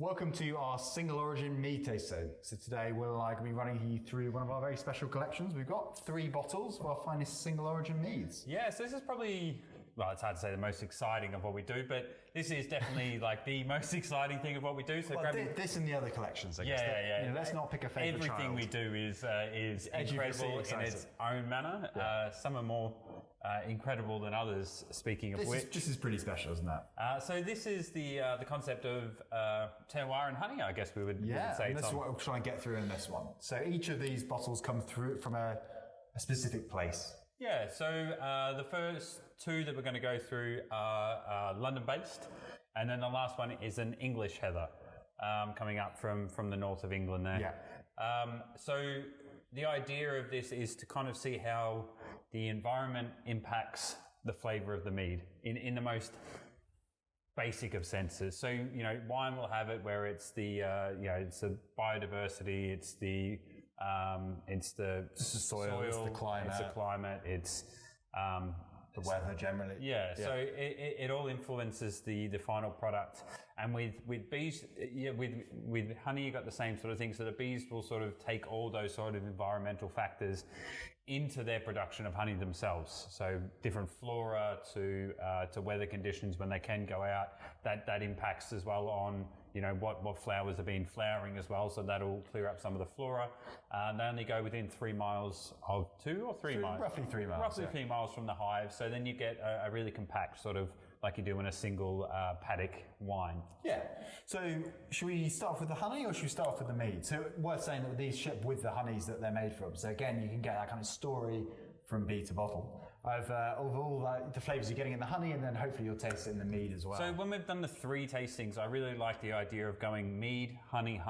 Welcome to our single origin mead tasting. So today we're going to be running you through one of our very special collections. We've got 3 bottles of our finest single origin meads. Yeah, so this is probably, well, it's hard to say the most exciting of what we do, but this is definitely like the most exciting thing of what we do. So well, this and the other collections, I guess. Yeah. You know, let's not pick a favourite child. Everything we do is incredible in its own manner. Yeah. Some are more incredible than others, speaking of which. This is pretty special, isn't it? So this is the concept of terroir and honey, I guess we would say. And this is what we'll try and get through in this one. So each of these bottles come through from a specific place. Yeah, so the first 2 that we're going to go through are London-based, and then the last one is an English heather coming up from the north of England there. Yeah. So the idea of this is to kind of see how the environment impacts the flavour of the mead in the most basic of senses. So, you know, wine will have it where it's the, it's the biodiversity, it's the soil, it's the climate, it's the weather generally. Yeah. So it all influences the final product. And with bees, with honey, you got the same sort of thing. So the bees will sort of take all those sort of environmental factors into their production of honey themselves. So different flora to weather conditions when they can go out. That impacts as well on, you know, what flowers have been flowering as well. So that'll clear up some of the flora. They only go within 3 miles of 2 or 3 miles. Roughly 3 miles. Roughly 3 miles from the hive. So then you get a really compact sort of like you do in a single paddock wine. Yeah. So should we start off with the honey or should we start off with the mead? So worth saying that these ship with the honeys that they're made from. So again, you can get that kind of story from bee to bottle of all the flavours you're getting in the honey, and then hopefully you'll taste it in the mead as well. So when we've done the 3 tastings, I really like the idea of going mead, honey,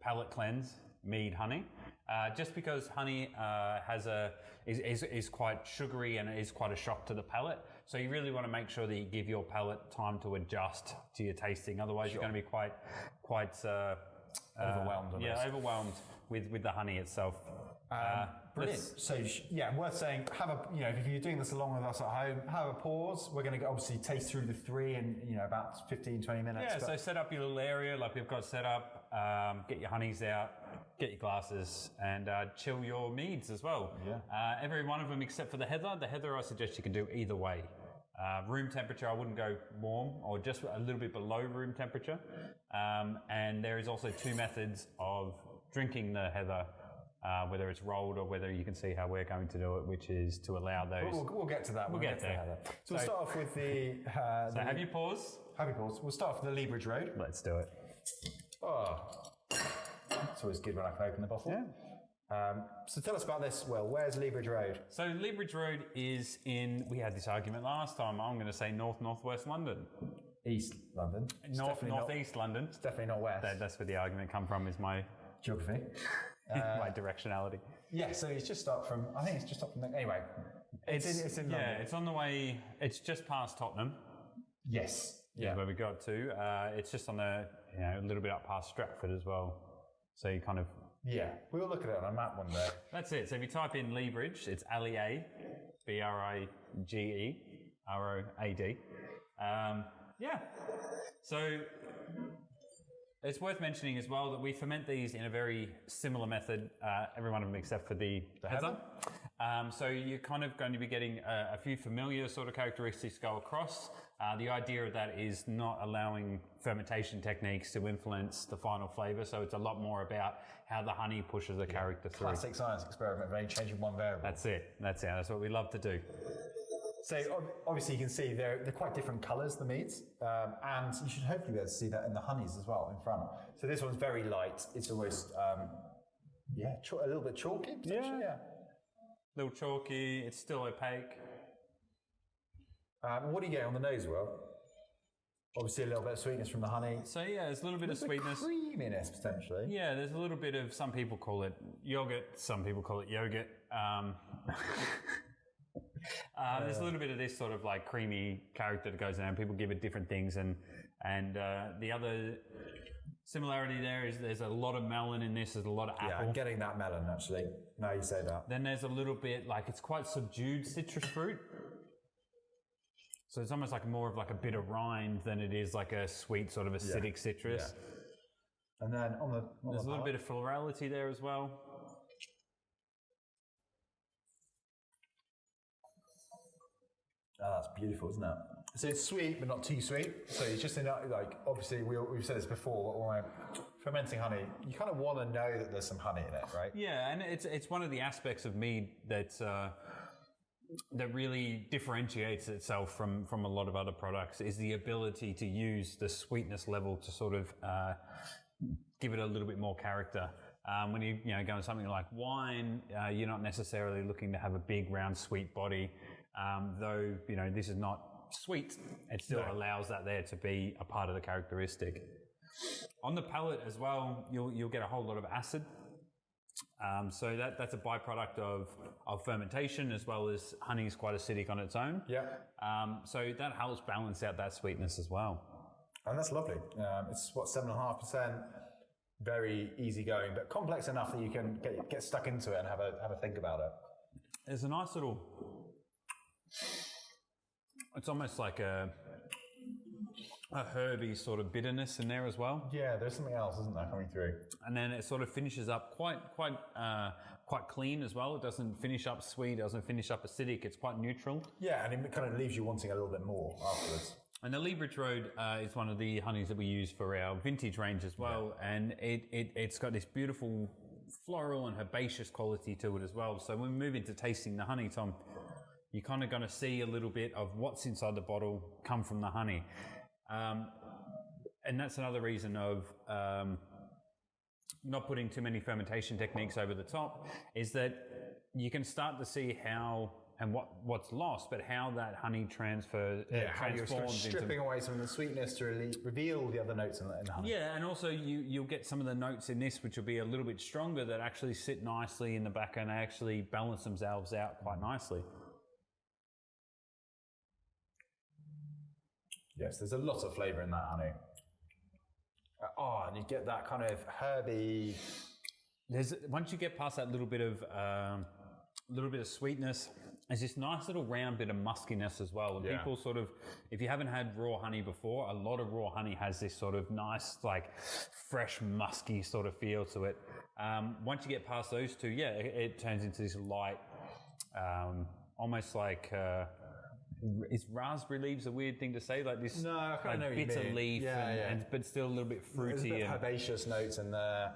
palate cleanse, mead, honey. Just because honey is quite sugary and it is quite a shock to the palate. So you really want to make sure that you give your palate time to adjust to your tasting. Otherwise, you're going to be quite overwhelmed. Overwhelmed with the honey itself. Brilliant. So worth saying, if you're doing this along with us at home, have a pause. We're going to obviously taste through the 3 in about 15, 20 minutes. Yeah, so set up your little area like we've got set up. Get your honeys out, get your glasses, and chill your meads as well. Yeah. Every one of them except for the heather. The heather I suggest you can do either way. Room temperature, I wouldn't go warm or just a little bit below room temperature. And there is also 2 methods of drinking the heather. Whether it's rolled or whether you can see how we're going to do it, which is to allow those. We'll get to that. We'll get there. So we'll start off with the. So have you pause? Have you pause? We'll start off with the Lee Bridge Road. Let's do it. Oh, it's always good when I can open the bottle. Yeah. So tell us about this, Will. Where's Lee Bridge Road? So Lee Bridge Road is in. We had this argument last time. I'm going to say northwest London. East London. Northeast London. It's definitely not west. That's where the argument come from. Is my geography. My directionality. Yeah, so it's just up from. I think it's just up from. Anyway, it's in London. Yeah, it's on the way. It's just past Tottenham. Yes. Yeah, where we got to. It's just on the a little bit up past Stratford as well. So you kind of. Yeah, we'll look at it on a map one day. That's it. So if you type in Lee Bridge, it's Allier, Brige, Road. Yeah. So. It's worth mentioning as well that we ferment these in a very similar method, every one of them except for the heather. So you're kind of going to be getting a few familiar sort of characteristics go across. The idea of that is not allowing fermentation techniques to influence the final flavour, so it's a lot more about how the honey pushes the character through. Classic science experiment, only changing one variable. That's it. That's what we love to do. So obviously you can see they're quite different colours, the meads, and you should hopefully be able to see that in the honeys as well in front. So this one's very light. It's almost, a little bit chalky potentially. Yeah. A little chalky. It's still opaque. What do you get on the nose, Will? Obviously a little bit of sweetness from the honey. So yeah, there's a little bit of sweetness. Creaminess potentially. Yeah, there's a little bit of, some people call it yogurt, some people call it yogurt. There's a little bit of this sort of like creamy character that goes in, and people give it different things. And the other similarity there is there's a lot of melon in this. There's a lot of apple. Yeah, I'm getting that melon actually. Now you say that. Then there's a little bit like it's quite subdued citrus fruit. So it's almost like more of like a bitter rind than it is like a sweet sort of acidic citrus. Yeah. And then there's a little bit of florality there as well. Oh, that's beautiful, isn't it? So it's sweet, but not too sweet. So it's just enough, like, obviously we've said this before, but when we're fermenting honey, you kind of want to know that there's some honey in it, right? Yeah, and it's one of the aspects of mead that really differentiates itself from a lot of other products is the ability to use the sweetness level to sort of give it a little bit more character. When you go on something like wine, you're not necessarily looking to have a big round sweet body. Though, this is not sweet, it still allows that there to be a part of the characteristic. On the palate as well, you'll get a whole lot of acid. So that's a byproduct of fermentation, as well as honey is quite acidic on its own. Yeah. So that helps balance out that sweetness as well. And that's lovely. It's 7.5%. Very easygoing, but complex enough that you can get stuck into it and have a think about it. There's a nice little. It's almost like a herby sort of bitterness in there as well. Yeah, there's something else, isn't there, coming through? And then it sort of finishes up quite clean as well. It doesn't finish up sweet, doesn't finish up acidic. It's quite neutral. Yeah, and it kind of leaves you wanting a little bit more afterwards. And the Liebridge Road is one of the honeys that we use for our vintage range as well. Yeah. And it's got this beautiful floral and herbaceous quality to it as well. So when we move into tasting the honey, Tom, you're kind of going to see a little bit of what's inside the bottle come from the honey. And that's another reason of not putting too many fermentation techniques over the top, is that you can start to see how and what's lost, but how that honey transfers. How you're stripping away some of the sweetness to really reveal the other notes in the honey. Yeah, and also you'll get some of the notes in this which will be a little bit stronger that actually sit nicely in the back and actually balance themselves out quite nicely. Yes, there's a lot of flavour in that honey. And you get that kind of herby. Once you get past that little bit of sweetness, there's this nice little round bit of muskiness as well. And people sort of, if you haven't had raw honey before, a lot of raw honey has this sort of nice, like fresh, musky sort of feel to it. Once you get past those two, it turns into this light, almost like. Is raspberry leaves a weird thing to say? Like this bitter leaf, but still a little bit fruity. There's a bit of herbaceous notes in there.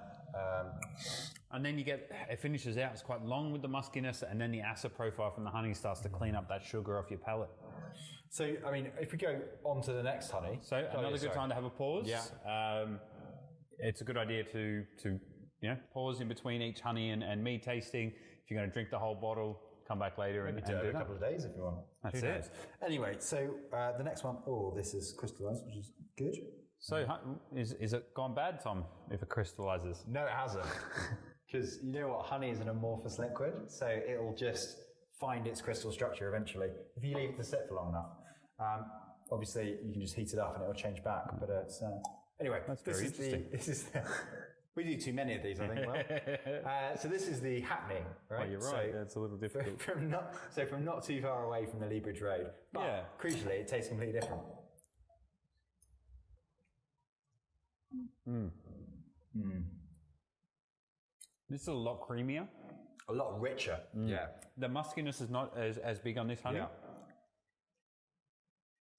And then it finishes out, it's quite long with the muskiness, and then the acid profile from the honey starts to clean up that sugar off your palate. So, I mean, if we go on to the next honey. So, another good time to have a pause. Yeah. It's a good idea to pause in between each honey and mead tasting. If you're going to drink the whole bottle, come back later and do a couple of days if you want. That's it. Anyway, so the next one, this is crystallized, which is good. So is it gone bad, Tom, if it crystallizes? No, it hasn't. Because you know what? Honey is an amorphous liquid, so it'll just find its crystal structure eventually. If you leave it to sit for long enough. Obviously, you can just heat it up and it'll change back. But anyway, that's very interesting. We do too many of these, I think. So this is the Hackney, right? Oh, you're right. It's a little difficult. From not too far away from the Liebridge Road. But crucially, it tastes completely different. This is a lot creamier. A lot richer. Yeah. The muskiness is not as big on this honey.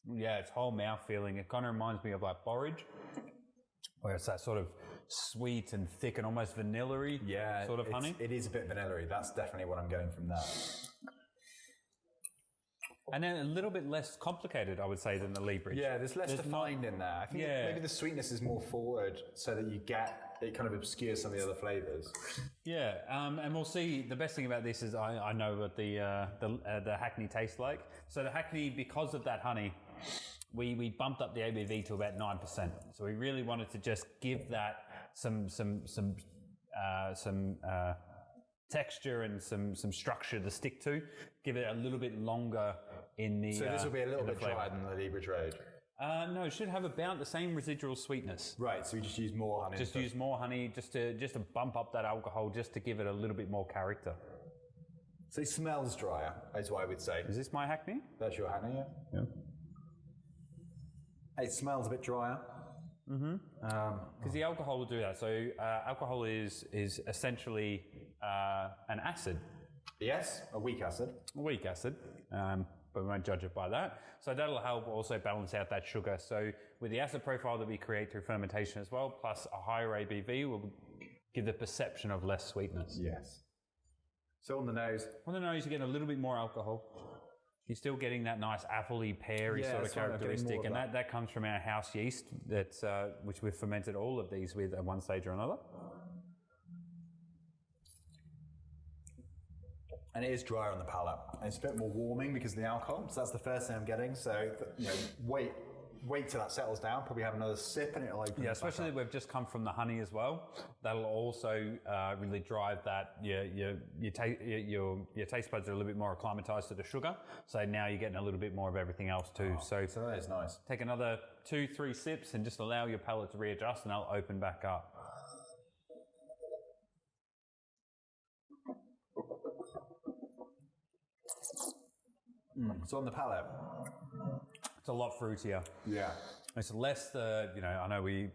Yeah, it's whole mouth feeling. It kind of reminds me of like borage, where it's that sort of sweet and thick and almost vanilla-y sort of honey. It is a bit vanilla-y. That's definitely what I'm going from there. And then a little bit less complicated, I would say, than the Liebridge. Yeah, there's less defined in there. I think maybe the sweetness is more forward so that it kind of obscures some of the other flavours. Yeah, and we'll see. The best thing about this is I know what the Hackney tastes like. So the Hackney, because of that honey, we bumped up the ABV to about 9%. So we really wanted to just give that some texture and some structure to stick to. Give it a little bit longer in the. So this will be a little bit drier than the Liebridge Road. No, it should have about the same residual sweetness. Right, so we just use more honey. Use more honey just to bump up that alcohol, just to give it a little bit more character. So it smells drier, is what I would say. Is this my Hackney? That's your Hackney, yeah. It smells a bit drier. Because the alcohol will do that. So alcohol is essentially an acid. Yes, a weak acid. A weak acid, but we won't judge it by that. So that'll help also balance out that sugar. So with the acid profile that we create through fermentation as well, plus a higher ABV, will give the perception of less sweetness. Yes. So on the nose. On the nose, you're getting a little bit more alcohol. You're still getting that nice apple-y, peary sort of characteristic, and that comes from our house yeast that's which we've fermented all of these with at one stage or another. And it is drier on the palate. And it's a bit more warming because of the alcohol. So that's the first thing I'm getting. So wait till that settles down. Probably have another sip and it'll open. Yeah, especially we've just come from the honey as well. That'll also really drive that. Your taste buds are a little bit more acclimatized to the sugar. So now you're getting a little bit more of everything else too. So that is nice. Take another 2-3 sips and just allow your palate to readjust, and they'll open back up. So on the palate, it's a lot fruitier. Yeah. It's less I know we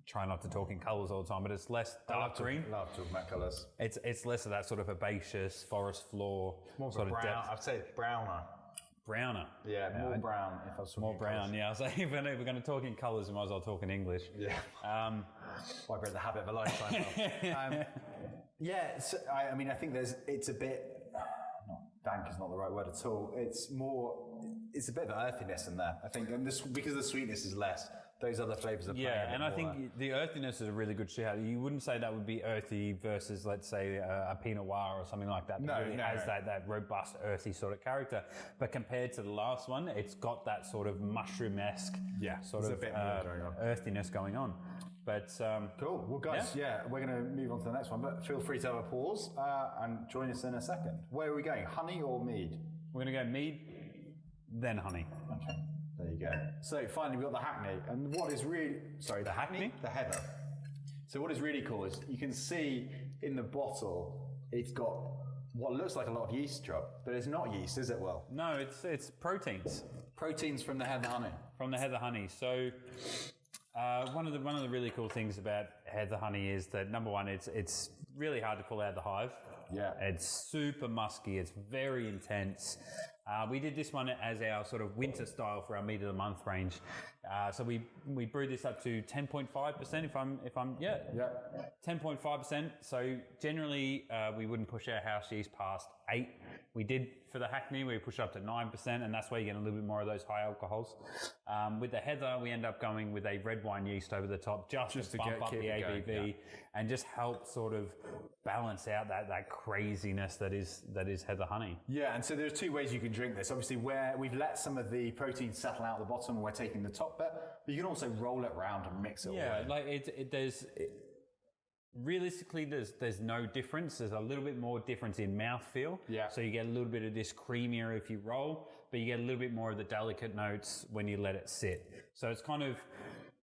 try not to talk in colours all the time, but it's less dark green. Love talking about colours. It's less of that sort of herbaceous forest floor More sort of brown. depth. I'd say browner. Browner. Yeah, more brown. If I was more brown. Yeah, I was like, if we're going to talk in colours, we might as well talk in English. Yeah. I break the habit of a lifetime. Yeah. So, I mean, I think it's a bit. Dank is not the right word at all. It's a bit of earthiness in there, I think, and because the sweetness is less, those other flavours are playing a bit and I more think the earthiness is a really good shout. You wouldn't say that would be earthy versus, let's say, a Pinot Noir or something like that. No, really has that robust, earthy sort of character. But compared to the last one, it's got that sort of mushroom-esque sort of a bit more going on. earthiness going on. But cool. Well, guys, we're going to move on to the next one, but feel free to have a pause and join us in a second. Where are we going? Honey or mead? We're going to go mead, then honey. Okay, there you go. So finally, we've got the Hackney, and what is really the Hackney, the heather. So what is really cool is you can see in the bottle it's got what looks like a lot of yeast drop, but it's not yeast, is it? Will? No, it's proteins. Proteins from the heather honey. From the heather honey. So. One of the really cool things about heather honey is that, number one, it's really hard to pull out of the hive. Yeah. It's super musky. It's very intense. We did this one as our sort of winter style for our meat of the month range. So we brewed this up to 10.5%. If I'm 10.5%. So generally we wouldn't push our house yeast past 8. We did for the Hackney, we pushed up to 9%, and that's where you get a little bit more of those high alcohols. With the heather, we end up going with a red wine yeast over the top, just to bump up the ABV and just help sort of balance out that craziness that is heather honey. Yeah, and so there's two ways you can drink this. Obviously, where we've let some of the protein settle out the bottom, and we're taking the top bit, but you can also roll it around and mix it all in. Like realistically, there's no difference. There's a little bit more difference in mouthfeel. Yeah. So you get a little bit of this creamier if you roll, but you get a little bit more of the delicate notes when you let it sit. So it's kind of,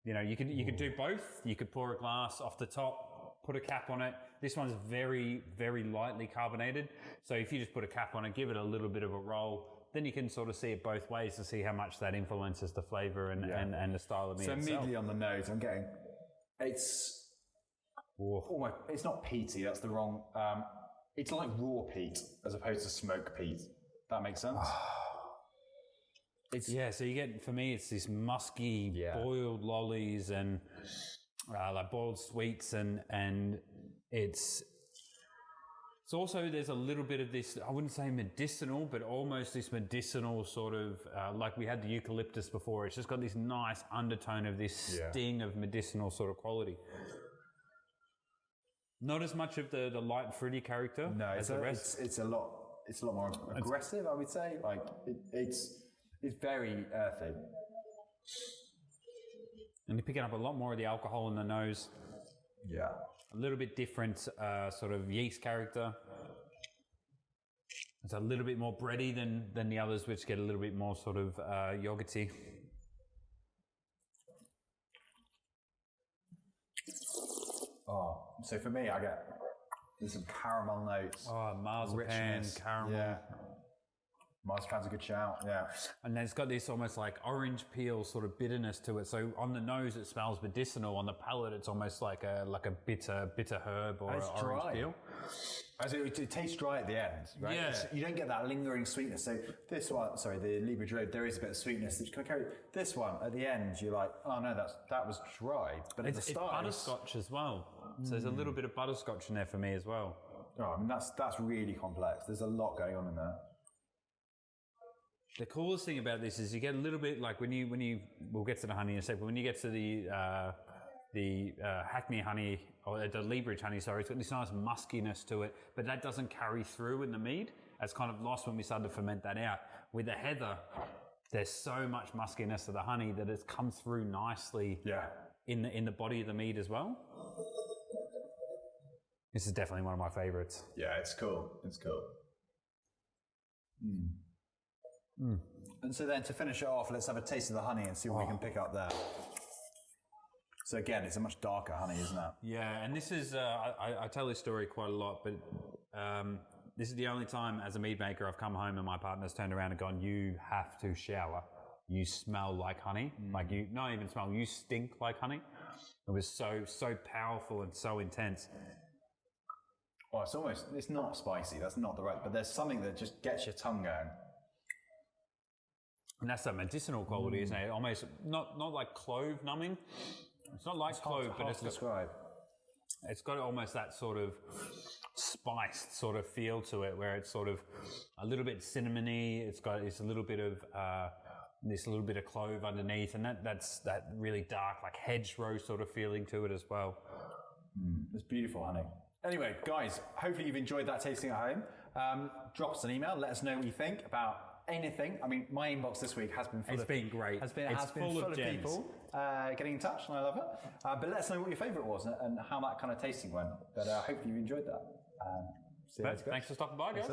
you could do both. You could pour a glass off the top, put a cap on it. This one's very, very lightly carbonated. So if you just put a cap on it, give it a little bit of a roll, then you can sort of see it both ways to see how much that influences the flavour and the style of meat itself. So immediately on the nose, I'm getting, it's not peaty, that's the wrong, it's like raw peat as opposed to smoked peat. That makes sense? So you get, for me, it's this musky boiled lollies and like boiled sweets and it's also, there's a little bit of this, I wouldn't say medicinal, but almost this medicinal sort of, like we had the eucalyptus before, it's just got this nice undertone of this sting of medicinal sort of quality. Not as much of the light fruity character as the rest. It's a lot more aggressive, I would say. Like it's very earthy. And you're picking up a lot more of the alcohol in the nose. Yeah. A little bit different sort of yeast character. It's a little bit more bready than the others, which get a little bit more sort of yogurty. So for me, there's some caramel notes. Marzipan, richness, caramel. Yeah. Marzipan's a good shout, yeah. And then it's got this almost like orange peel sort of bitterness to it. So on the nose it smells medicinal. On the palate it's almost like a bitter herb or an orange peel. As it tastes dry at the end, right? Yeah. You don't get that lingering sweetness. So this one, sorry, the Libra Drode, there is a bit of sweetness that you can carry. This one, at the end, you're like, oh no, that was dry. But at the start, it's butterscotch as well. So there's a little bit of butterscotch in there for me as well. Oh, I mean, that's really complex. There's a lot going on in there. The coolest thing about this is you get a little bit like when you we'll get to the honey in a second. When you get to the Hackney honey or the Liebridge honey, sorry, it's got this nice muskiness to it, but that doesn't carry through in the mead. It's kind of lost when we started to ferment that out. With the heather, there's so much muskiness to the honey that it's come through nicely in the body of the mead as well. This is definitely one of my favorites. Yeah, it's cool. It's cool. And so then to finish it off, let's have a taste of the honey and see what we can pick up there. So again, it's a much darker honey, isn't it? Yeah, and this is, I tell this story quite a lot, but this is the only time as a mead maker I've come home and my partner's turned around and gone, you have to shower. You smell like honey. Like you, not even smell, you stink like honey. It was so powerful and so intense. Well, it's not spicy, that's not the right, but there's something that just gets your tongue going. And that's that medicinal quality, isn't it? Almost, not like clove numbing. It's not like clove, but it's it's got almost that sort of spiced sort of feel to it, where it's sort of a little bit cinnamony. It's got a little bit of this little bit of clove underneath, and that's that really dark, like hedgerow sort of feeling to it as well. It's beautiful honey. Anyway, guys, hopefully you've enjoyed that tasting at home. Drop us an email. Let us know what you think about anything. I mean, my inbox this week has been full. It's been great. Has been full of people getting in touch, and I love it. But let us know what your favourite was and how that kind of tasting went. But hopefully you enjoyed that. See you later, guys. Thanks for stopping by, guys.